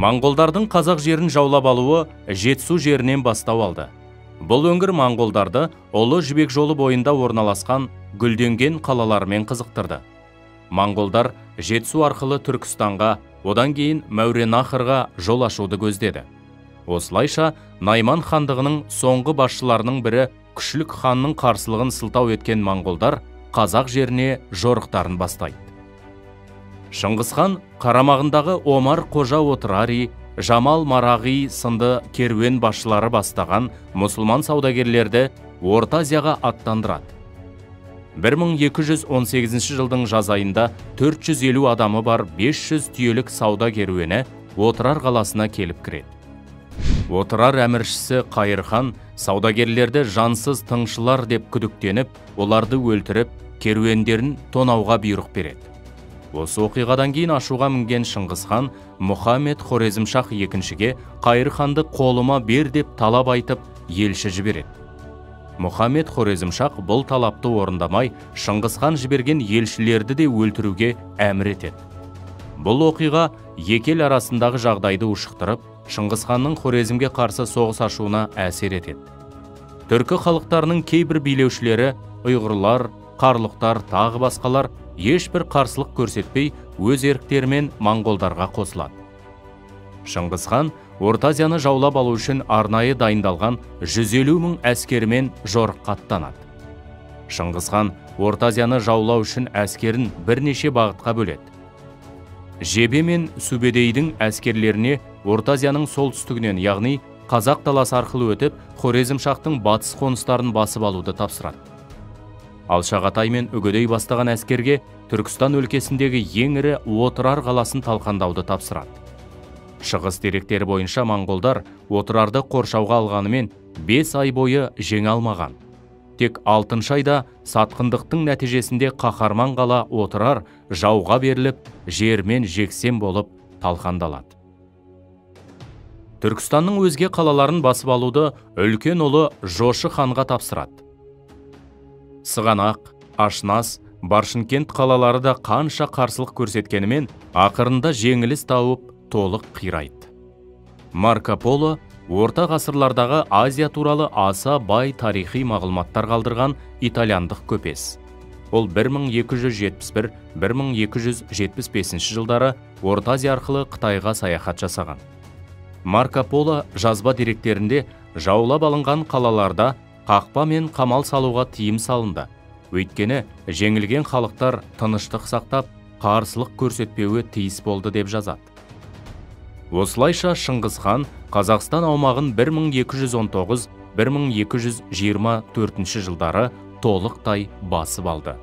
Моңғолдардың қазақ жерін жаулап алуы Жетісу жерінен бастау алды. Бұл өңір моңғолдарды Ұлы Жібек жолы бойында орналасқан гүлденген қалалармен қызықтырды. Моңғолдар Жетісу арқылы Түркістанға, одан кейін Мәуереннахрға жол ашуды көздеді. Осылайша Найман хандығының соңғы басшыларының бірі Күшлік ханның қарсылығын сылтау еткен моңғолдар қазақ жеріне жорықтарын бастайды. Шыңғыс хан қарамағындағы Омар Қожа Отырари, Жамал Марағи сынды керуен басшылары бастаған мұсылман саудагерлерді Орта Азияға аттандырады. 1218 жылдың жаз айында 450 адамы бар 500 түйелік сауда керуені Отырар қаласына келіп кіреді. Отырар әміршісі Қайыр хан саудагерлерді жансыз тыңшылар деп күдіктеніп, оларды өлтіріп, керуендерін тонауға бұйрық береді. Осы оқиғадан кейін ашуға мінген Шыңғыс хан Мұхаммед Хорезмшах екіншіге Қайыр ханды қолыма бер деп талап айтып, елші жібереді. Мұхаммед Хорезмшах бұл талапты орындамай, Шыңғыс хан жіберген елшілерді де өлтіруге әмір етеді. Бұл оқиға екі ел арасындағы жағдайды ушықтырып, Шыңғыс ханның Хорезмге қарсы соғыс ашуына әсер етеді. Түркі халықтарының кейбір билеушілері, ұйғырлар, қарлұқтар, тағы басқалар ешбір қарсылық көрсетпей, өз еріктерімен моңғолдарға қосылады. Шыңғыс хан Орта Азияны жаулап алу үшін арнайы дайындалған 150 мың әскерімен жорыққа аттанады. Шыңғыс хан Орта Азияны жаулау үшін әскерін бірнеше бағытқа бөледі. Жебе мен Сүбедейдің әскерлеріне Орта Азияның солтүстігінен, яғни Қазақ даласы арқылы өтіп, Хорезмшахтың батыс қоныстарын басып алуды тапсырады. Ал Шағатай мен Үгедей бастаған әскерге Түркістан өлкесіндегі ең ірі Отырар қаласын талқандауды тапсырады. Шығыс деректері бойынша моңғолдар Отырарды қоршауға алғанымен 5 ай бойы жеңе алмаған. Тек 6 айда сатқындықтың нәтижесінде қаһарман қала Отырар жауға беріліп, жермен жексен болып талқандалады. Түркістанның өзге қалаларын басып алуды үлкен ұлы Жошы ханға тапсырады. Сығанақ, Ашнас, Баршынкент қалалары да қанша қарсылық көрсеткенімен, ақырында жеңіліс тауып, толық қирайды. Марко Поло орта ғасырлардағы Азия туралы аса бай тарихи мағлұматтар қалдырған итальяндық көпес. Ол 1271-1275 жылдары Орта Азия арқылы Қытайға саяхат жасаған. Марко Поло жазба деректерінде жаулап алынған қалаларда қақпа мен қамал салуға тыйым салынды. Өйткені жеңілген халықтар тыныштық сақтап, қарсылық көрсетпеуі тиіс болды деп жазады. Осылайша Шыңғыс хан Қазақстан аумағын 1219-1224 жылдары толықтай басып алды.